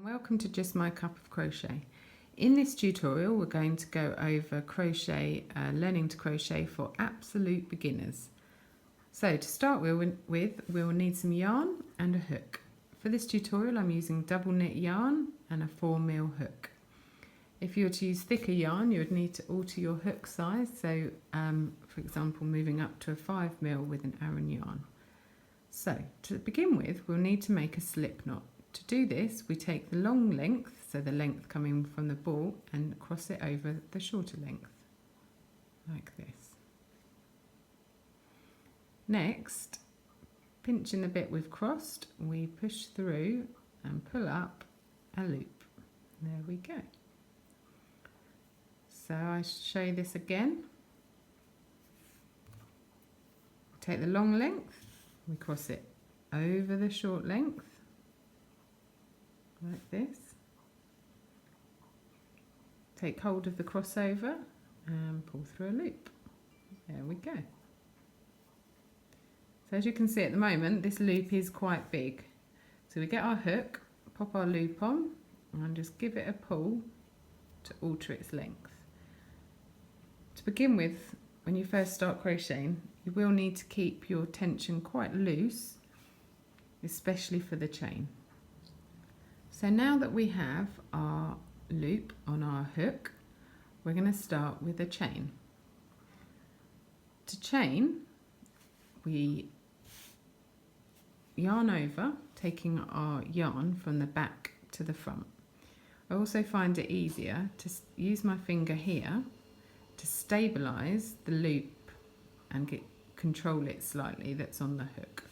Welcome to Just My Cup of Crochet. In this tutorial we're going to go over learning to crochet for absolute beginners. So to start with we'll need some yarn and a hook. For this tutorial I'm using double knit yarn and a 4mm hook. If you were to use thicker yarn you would need to alter your hook size, so for example moving up to a 5mm with an Aran yarn. So to begin with we'll need to make a slip knot. To do this, we take the long length, so the length coming from the ball, and cross it over the shorter length, like this. Next, pinching the bit we've crossed, we push through and pull up a loop. There we go. So I show you this again. Take the long length, we cross it over the short length, like this. Take hold of the crossover and pull through a loop. There we go. So as you can see at the moment this loop is quite big. So we get our hook, pop our loop on and just give it a pull to alter its length. To begin with, when you first start crocheting, you will need to keep your tension quite loose, especially for the chain. So now that we have our loop on our hook, we're going to start with a chain. To chain, we yarn over, taking our yarn from the back to the front. I also find it easier to use my finger here to stabilise the loop and control it slightly that's on the hook.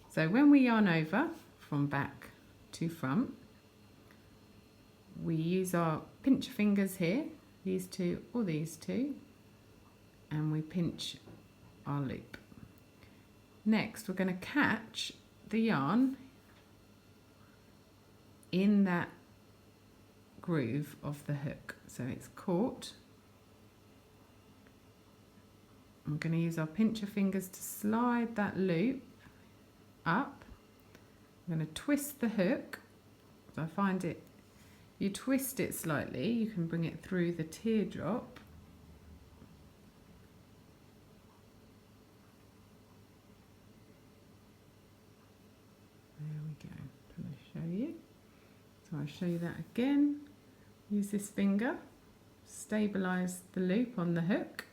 So when we yarn over from back to front, we use our pincher fingers here, these two or these two, and we pinch our loop. Next we're going to catch the yarn in that groove of the hook, so it's caught. I'm going to use our pincher fingers to slide that loop up. I'm going to twist the hook. So I find it, you twist it slightly, you can bring it through the teardrop. There we go. I'm going to show you. So I'll show you that again. Use this finger, stabilise the loop on the hook.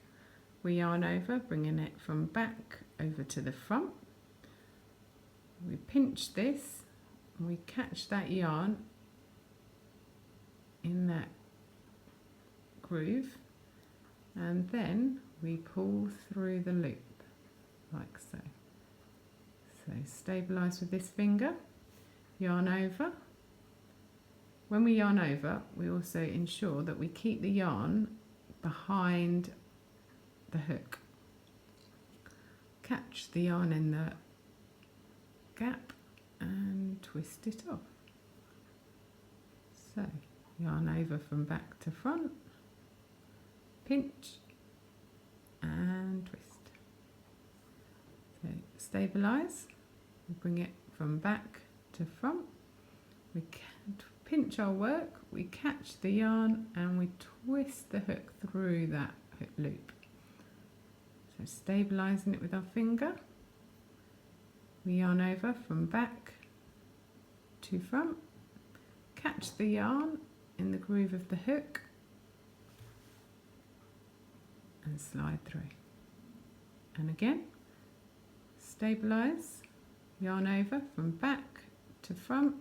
We yarn over, bringing it from back over to the front. We pinch this and we catch that yarn in that groove, and then we pull through the loop like so. So stabilise with this finger, yarn over. When we yarn over, we also ensure that we keep the yarn behind the hook. Catch the yarn in the gap and twist it off. So yarn over from back to front, pinch and twist. So stabilise, we bring it from back to front, we pinch our work, we catch the yarn and we twist the hook through that hook loop. So stabilising it with our finger, we yarn over from back to front, catch the yarn in the groove of the hook and slide through. And again, stabilise, yarn over from back to front,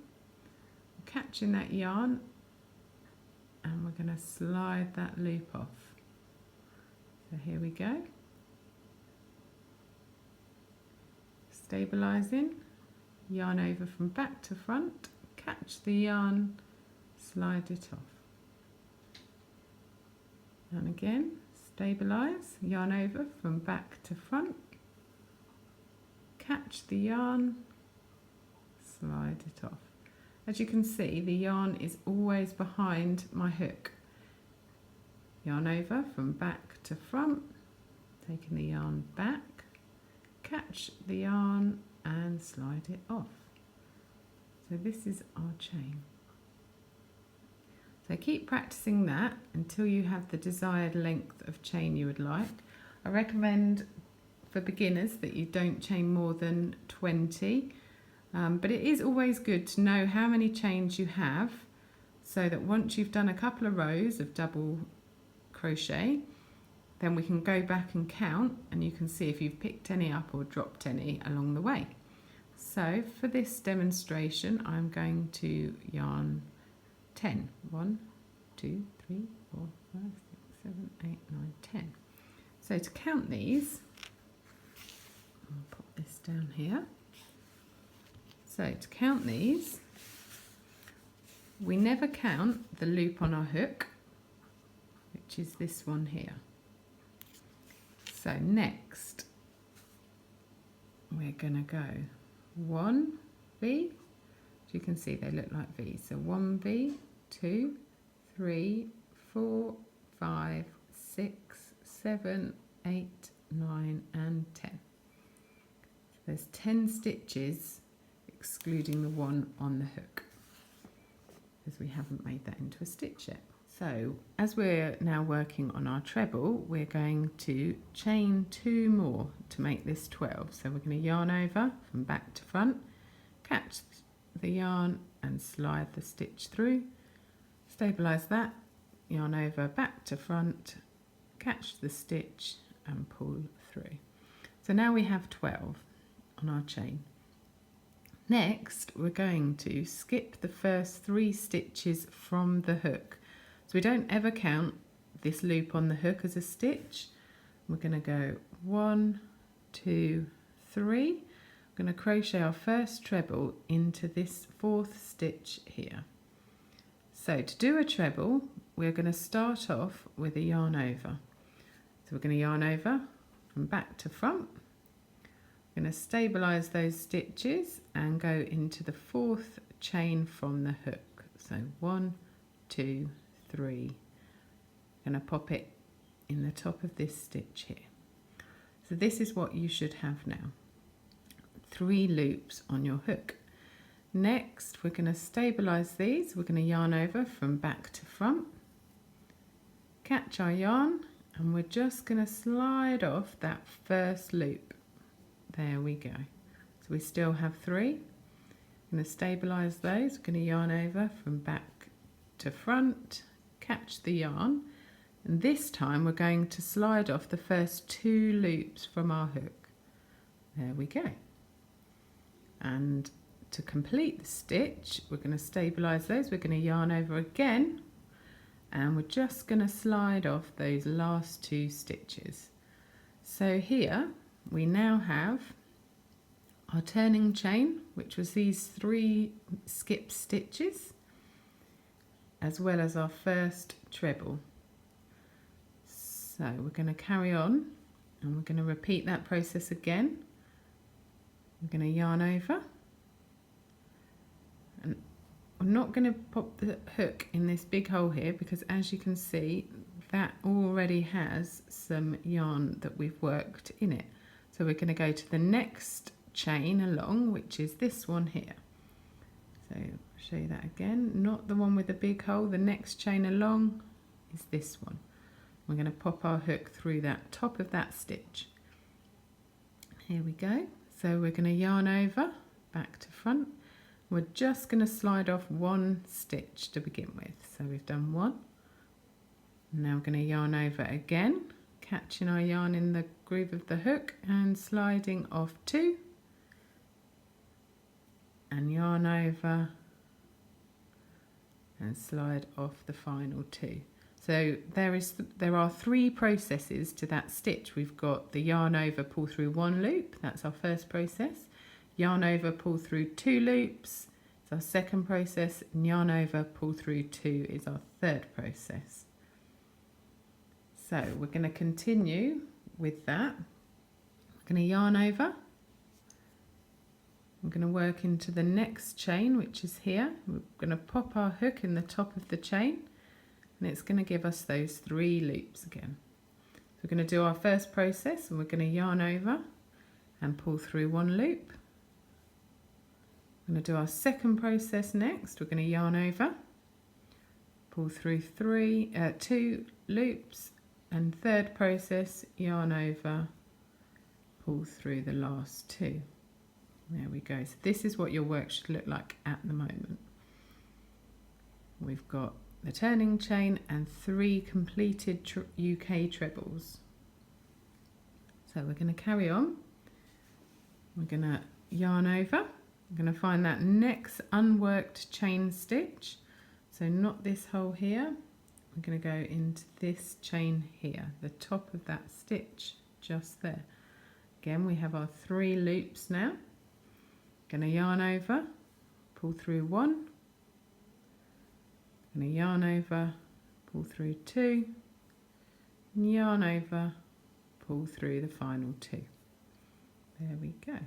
catching that yarn, and we're going to slide that loop off. So here we go. Stabilising, yarn over from back to front, catch the yarn, slide it off. And again, stabilise, yarn over from back to front, catch the yarn, slide it off. As you can see, the yarn is always behind my hook. Yarn over from back to front, taking the yarn back, catch the yarn and slide it off. So this is our chain. So keep practicing that until you have the desired length of chain you would like. I recommend for beginners that you don't chain more than 20, but it is always good to know how many chains you have, so that once you've done a couple of rows of double crochet, then we can go back and count and you can see if you've picked any up or dropped any along the way. So for this demonstration I'm going to yarn 10. 1, 2, 3, 4, 5, 6, 7, 8, 9, 10. So to count these, I'll pop this down here. So to count these, we never count the loop on our hook, which is this one here. So next, we're going to go 1 V. As you can see, they look like V's. So 1 V, 2, 3, 4, 5, 6, 7, 8, 9, and 10. So there's 10 stitches, excluding the one on the hook, because we haven't made that into a stitch yet. So as we're now working on our treble, we're going to chain 2 more to make this 12. So we're going to yarn over from back to front, catch the yarn and slide the stitch through, stabilize that, yarn over back to front, catch the stitch and pull through. So now we have 12 on our chain. Next, we're going to skip the first 3 stitches from the hook. So we don't ever count this loop on the hook as a stitch. We're going to go 1, 2, 3. We're going to crochet our first treble into this 4th stitch here. So to do a treble, we're going to start off with a yarn over. So we're going to yarn over from back to front. We're going to stabilize those stitches and go into the 4th chain from the hook. So 1, 2, 3. I'm going to pop it in the top of this stitch here. So this is what you should have now. 3 loops on your hook. Next, we're going to stabilize these. We're going to yarn over from back to front, catch our yarn, and we're just going to slide off that first loop. There we go. So we still have 3. I'm going to stabilize those. We're going to yarn over from back to front, catch the yarn, and this time we're going to slide off the first 2 loops from our hook. There we go. And to complete the stitch, we're going to stabilize those. We're going to yarn over again, and we're just going to slide off those last 2 stitches. So here we now have our turning chain, which was these 3 skip stitches, as well as our first treble. So we're going to carry on and we're going to repeat that process again. We're going to yarn over, and I'm not going to pop the hook in this big hole here because, as you can see, that already has some yarn that we've worked in it. So we're going to go to the next chain along, which is this one here. So I'll show you that again, not the one with the big hole. The next chain along is this one. We're going to pop our hook through that top of that stitch. Here we go. So we're going to yarn over back to front. We're just going to slide off 1 stitch to begin with. So we've done 1. Now we're going to yarn over again, catching our yarn in the groove of the hook and sliding off 2, and yarn over and slide off the final 2. So there are 3 processes to that stitch. We've got the yarn over, pull through 1 loop, that's our first process. Yarn over, pull through 2 loops, it's our second process. And yarn over, pull through 2 is our third process. So we're going to continue with that. We're going to yarn over. I'm going to work into the next chain, which is here. We're going to pop our hook in the top of the chain, and it's going to give us those 3 loops again. So we're going to do our first process, and we're going to yarn over and pull through 1 loop. We're going to do our second process next. We're going to yarn over, pull through 2 loops, and third process, yarn over, pull through the last 2. There we go. So this is what your work should look like at the moment. We've got the turning chain and 3 completed UK trebles. So we're going to carry on. We're going to yarn over. We're going to find that next unworked chain stitch. So not this hole here. We're going to go into this chain here, the top of that stitch just there. Again, we have our 3 loops now. Going to yarn over, pull through 1. Going to yarn over, pull through 2. Yarn over, pull through the final 2. There we go. I'm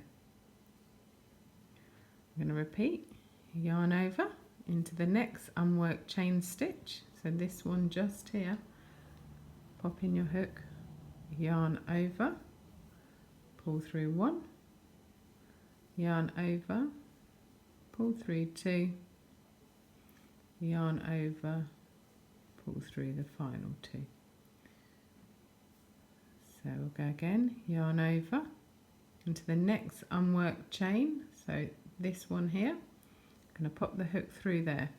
going to repeat, yarn over into the next unworked chain stitch. So this one just here, pop in your hook, yarn over, pull through 1, yarn over, pull through 2, yarn over, pull through the final 2. So we'll go again, yarn over into the next unworked chain. So this one here, I'm going to pop the hook through there.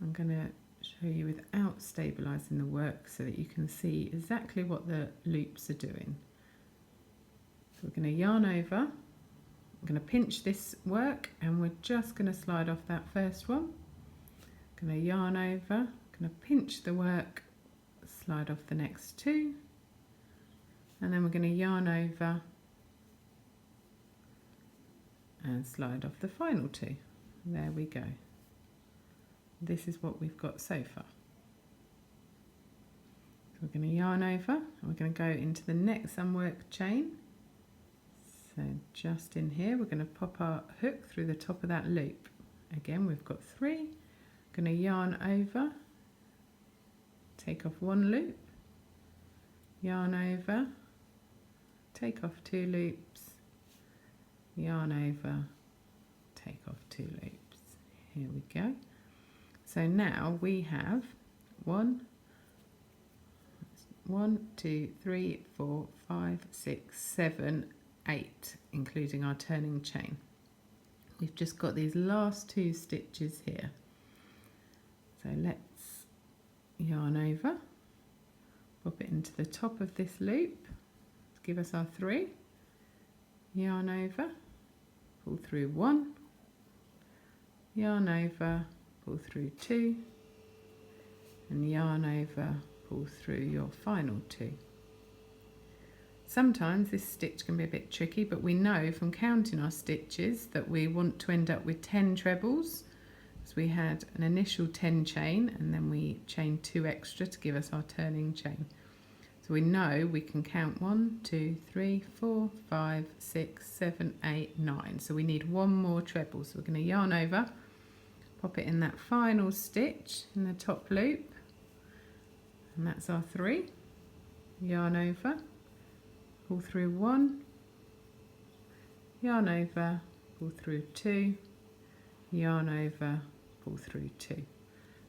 I'm going to show you without stabilising the work so that you can see exactly what the loops are doing. So we're going to yarn over, I'm going to pinch this work, and we're just going to slide off that first one. Going to yarn over, going to pinch the work, slide off the next 2, and then we're going to yarn over and slide off the final 2. There we go. This is what we've got so far. So we're going to yarn over and we're going to go into the next unworked chain. So just in here, we're going to pop our hook through the top of that loop. Again, we've got 3. Going to yarn over, take off 1 loop, yarn over, take off 2 loops, yarn over, take off 2 loops. Here we go. So now we have 1, 2, 3, 4, 5, 6, 7, 8, including our turning chain. We've just got these last 2 stitches here. So let's yarn over, pop it into the top of this loop, give us our 3, yarn over, pull through 1, yarn over, pull through 2, and yarn over, pull through your final 2. Sometimes this stitch can be a bit tricky, but we know from counting our stitches that we want to end up with 10 trebles. So we had an initial 10 chain, and then we chained 2 extra to give us our turning chain. So we know we can count 1, 2, 3, 4, 5, 6, 7, 8, 9. So we need 1 more treble. So we're going to yarn over, pop it in that final stitch in the top loop, and that's our 3. Yarn over, pull through 1, yarn over, pull through 2, yarn over, pull through 2.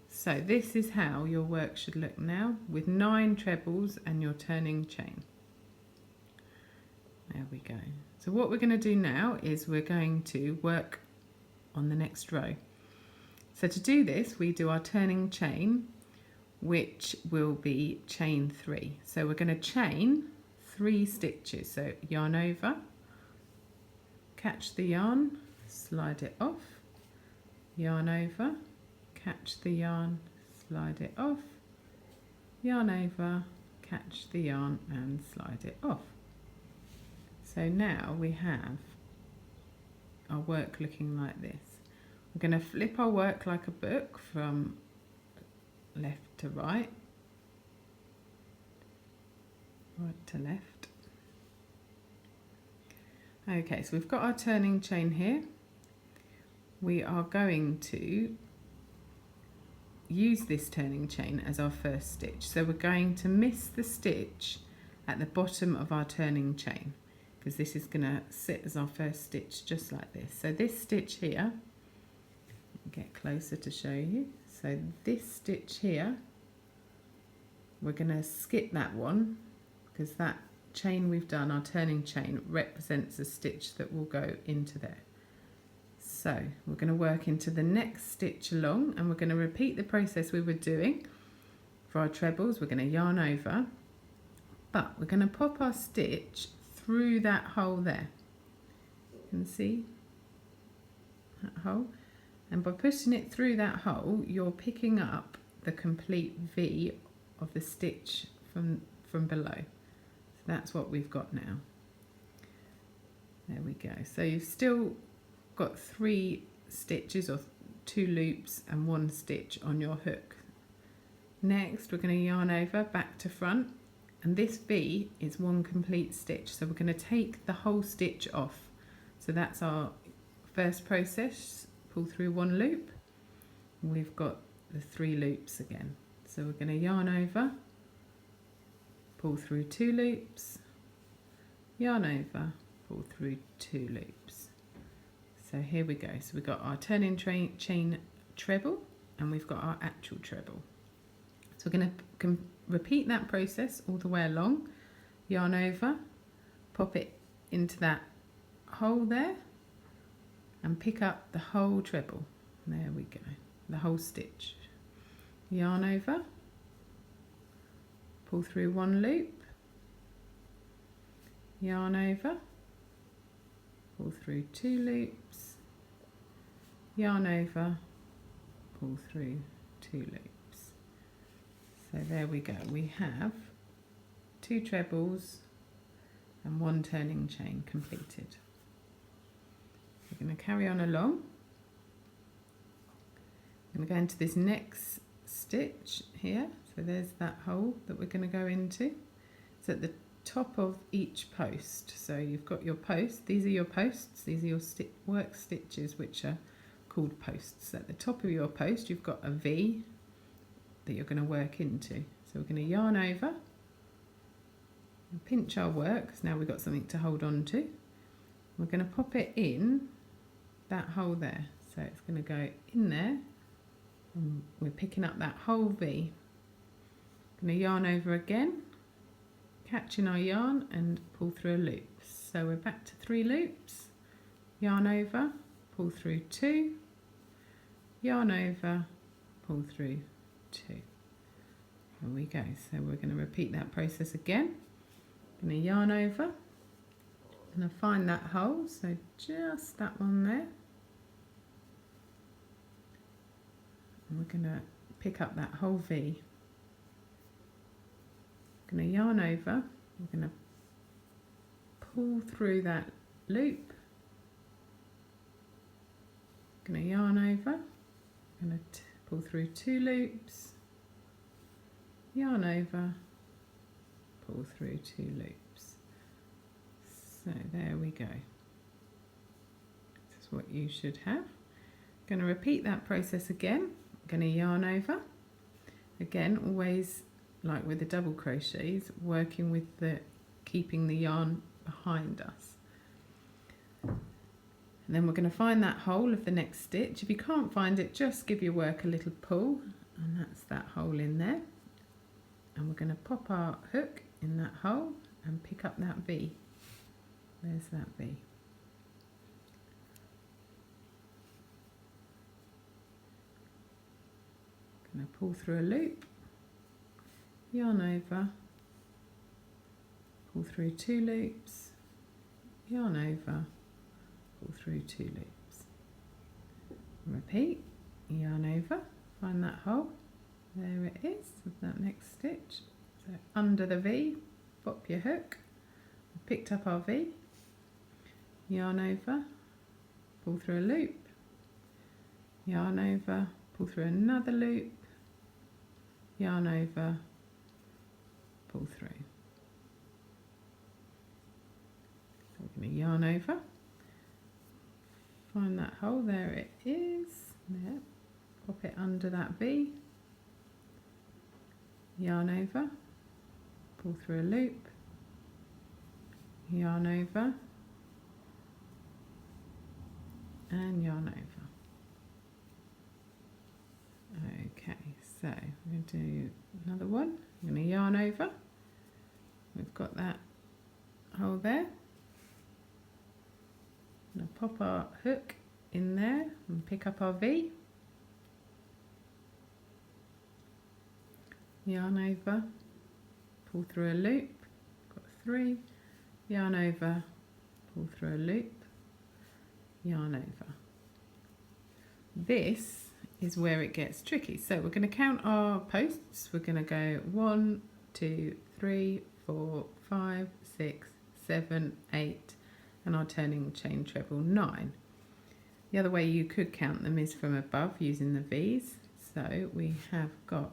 So this is how your work should look now, with 9 trebles and your turning chain. There we go. So what we're going to do now is we're going to work on the next row. So to do this, we do our turning chain, which will be chain 3. So we're going to chain 3 stitches. So yarn over, catch the yarn, slide it off, yarn over, catch the yarn, slide it off, yarn over, catch the yarn and slide it off. So now we have our work looking like this. We're going to flip our work like a book from left to right, right to left. Okay, so we've got our turning chain here. We are going to use this turning chain as our first stitch. So we're going to miss the stitch at the bottom of our turning chain, because this is going to sit as our first stitch just like this. So this stitch here, get closer to show you. So this stitch here, we're going to skip that one because that chain we've done, our turning chain, represents a stitch that will go into there. So we're going to work into the next stitch along, and we're going to repeat the process we were doing for our trebles. We're going to yarn over, but we're going to pop our stitch through that hole there. You can see that hole, and by pushing it through that hole, you're picking up the complete V of the stitch from below. So that's what we've got now. There we go. So you've still got 3 stitches or 2 loops and 1 stitch on your hook. Next we're going to yarn over back to front, and this V is 1 complete stitch, so we're going to take the whole stitch off. So that's our first process. Pull through 1 loop, and we've got the 3 loops again. So we're going to yarn over, pull through 2 loops, yarn over, pull through 2 loops. So here we go. So we've got our turning chain treble, and we've got our actual treble. So we're going to repeat that process all the way along. Yarn over, pop it into that hole there, and pick up the whole treble. There we go, the whole stitch. Yarn over, pull through 1 loop, yarn over, pull through 2 loops, yarn over, pull through 2 loops. So there we go, we have 2 trebles and 1 turning chain completed. We're going to carry on along. I'm going to go into this next stitch here. So there's that hole that we're going to go into. It's at the top of each post. So you've got your post. These are your posts. These are your work stitches, which are called posts. At the top of your post, you've got a V that you're going to work into. So we're going to yarn over and pinch our work, because now we've got something to hold on to. We're going to pop it in that hole there. So it's going to go in there, and we're picking up that whole V. Going to yarn over again, catching our yarn and pull through a loop. So we're back to 3 loops, yarn over, pull through 2, yarn over, pull through 2. There we go. So we're going to repeat that process again. Going to yarn over, and find that hole, so just that one there, and we're going to pick up that whole V. Going to yarn over, we're going to pull through that loop, going to yarn over, going to pull through 2 loops, yarn over, pull through 2 loops. So there we go. This is what you should have. Going to repeat that process again. Going to yarn over. Again, always like with the double crochets, working with keeping the yarn behind us. And then we're going to find that hole of the next stitch. If you can't find it, just give your work a little pull, and that's that hole in there. And we're going to pop our hook in that hole and pick up that V. There's that V. Going to pull through a loop, yarn over, pull through 2 loops, yarn over, pull through 2 loops. Repeat, yarn over, find that hole. There it is, with that next stitch. So under the V, pop your hook. We've picked up our V, yarn over, pull through a loop, yarn over, pull through another loop, yarn over, pull through. So we're going to yarn over, find that hole, there it is, there, pop it under that V, yarn over, pull through a loop, yarn over, and yarn over. Okay. So we're going to do another one. I'm going to yarn over. We've got that hole there. I'm going to pop our hook in there and pick up our V. Yarn over, pull through a loop, got 3, yarn over, pull through a loop, yarn over. This is where it gets tricky. So we're going to count our posts. We're going to go 1, 2, 3, 4, 5, 6, 7, 8, and our turning chain treble 9. The other way you could count them is from above using the V's. So we have got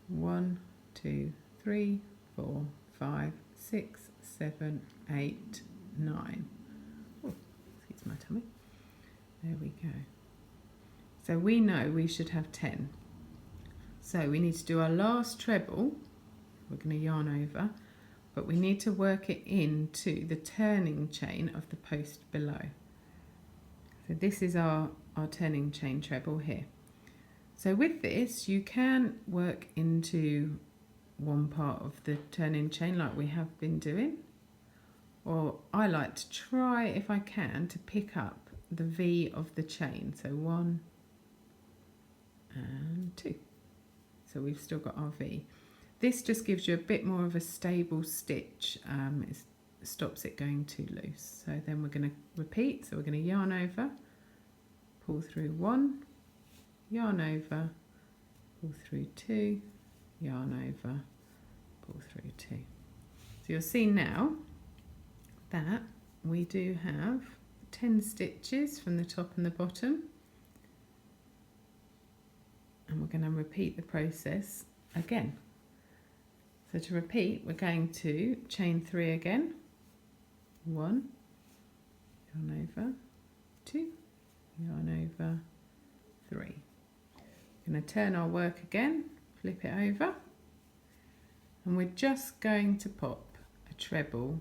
1, 2, 3, 4, 5, 6, 7, 8, 9. Oh, excuse my tummy. There we go. So we know we should have 10. So we need to do our last treble. We're going to yarn over, but we need to work it into the turning chain of the post below. So this is our turning chain treble here. So with this, you can work into one part of the turning chain like we have been doing, or I like to try, if I can, to pick up the V of the chain. So 1 and 2. So we've still got our V. This just gives you a bit more of a stable stitch. It stops it going too loose. So then we're going to repeat. So we're going to yarn over, pull through 1, yarn over, pull through 2, yarn over, pull through 2. So you'll see now that we do have 10 stitches from the top and the bottom, and we're going to repeat the process again. So to repeat, we're going to chain 3 again, 1, yarn over, 2, yarn over, 3. We're going to turn our work again, flip it over, and we're just going to pop a treble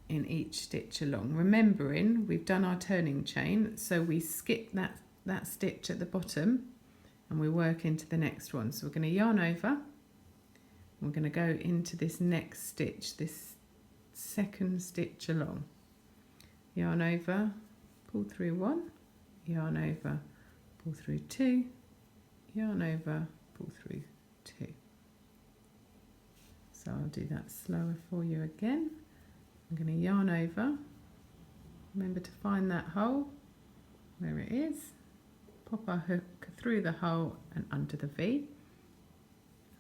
in each stitch along. Remembering we've done our turning chain, so we skip that stitch at the bottom and we work into the next one. So we're going to yarn over, we're going to go into this next stitch, this second stitch along. Yarn over, pull through 1, yarn over, pull through 2, yarn over, pull through 2. So I'll do that slower for you again. I'm going to yarn over, remember to find that hole where it is, pop our hook through the hole and under the V.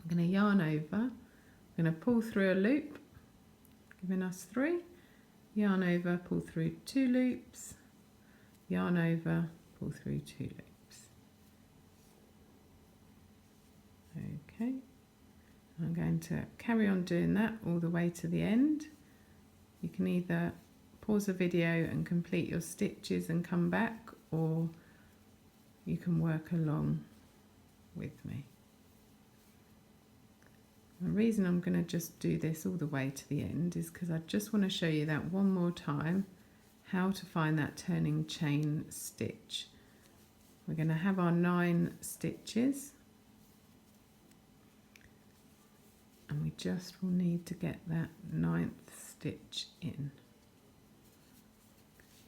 I'm going to yarn over, I'm going to pull through a loop, giving us 3, yarn over, pull through 2 loops, yarn over, pull through 2 loops. Okay, I'm going to carry on doing that all the way to the end. You can either pause the video and complete your stitches and come back, or you can work along with me. The reason I'm going to just do this all the way to the end is because I just want to show you that one more time, how to find that turning chain stitch. We're going to have our 9 stitches, and we just will need to get that 9th stitch in.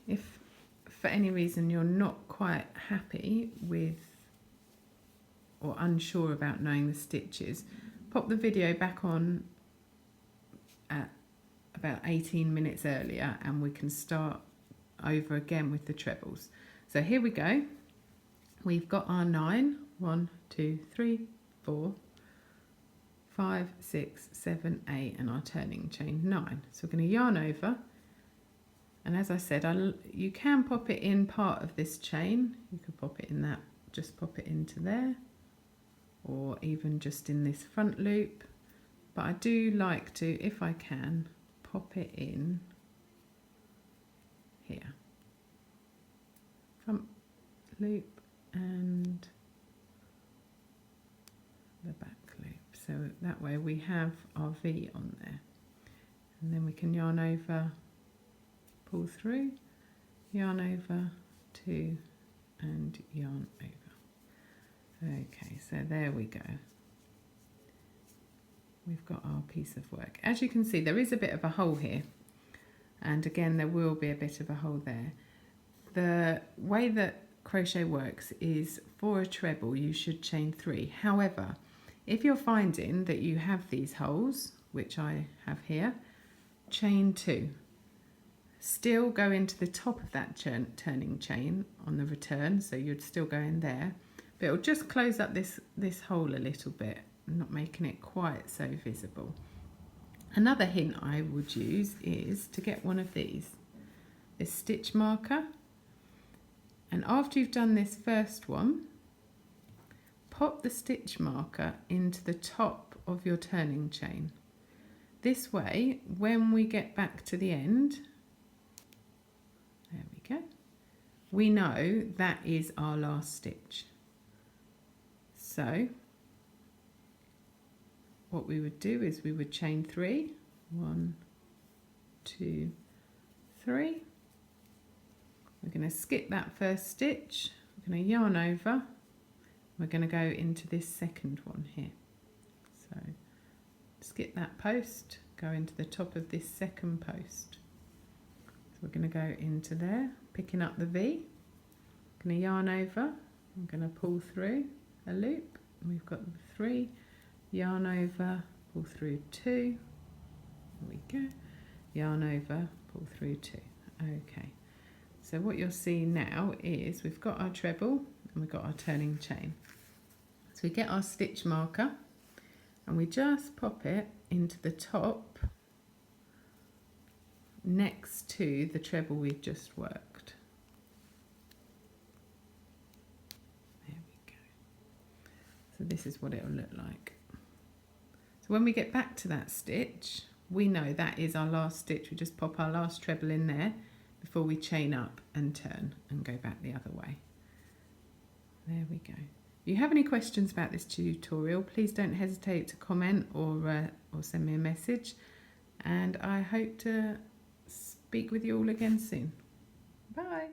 If for any reason you're not quite happy with or unsure about knowing the stitches, pop the video back on at about 18 minutes earlier and we can start over again with the trebles. So here we go. We've got our 9, 1, 2, 3, 4, 5, 6, 7, 8, and our turning chain 9. So we're going to yarn over, and as I said, you can pop it in part of this chain. You could pop it in that, just pop it into there, or even just in this front loop, but I do like to, if I can, pop it in here, front loop and the back loop. So that way we have our V on there, and then we can yarn over, pull through, yarn over, 2 and yarn over. Okay, so there we go. We've got our piece of work. As you can see, there is a bit of a hole here, and again there will be a bit of a hole there. The way that crochet works is for a treble you should chain 3. However, if you're finding that you have these holes, which I have here, chain 2. Still go into the top of that turning chain on the return, so you'd still go in there, but it'll just close up this hole a little bit, not making it quite so visible. Another hint I would use is to get one of these, this stitch marker, and after you've done this first one, pop the stitch marker into the top of your turning chain. This way, when we get back to the end, there we go, we know that is our last stitch. So what we would do is we would chain 3, 1, 2, 3. We're going to skip that first stitch, we're going to yarn over, we're going to go into this second one here. So skip that post, go into the top of this second post. So we're going to go into there, picking up the V, going to yarn over, I'm going to pull through a loop, and we've got 3, yarn over, pull through 2, there we go, yarn over, pull through 2. Okay, so what you'll see now is we've got our treble and we've got our turning chain. So we get our stitch marker and we just pop it into the top next to the treble we've just worked. There we go. So this is what it'll look like. So when we get back to that stitch, we know that is our last stitch. We just pop our last treble in there before we chain up and turn and go back the other way. There we go. If you have any questions about this tutorial, please don't hesitate to comment or send me a message, and I hope to speak with you all again soon. Bye.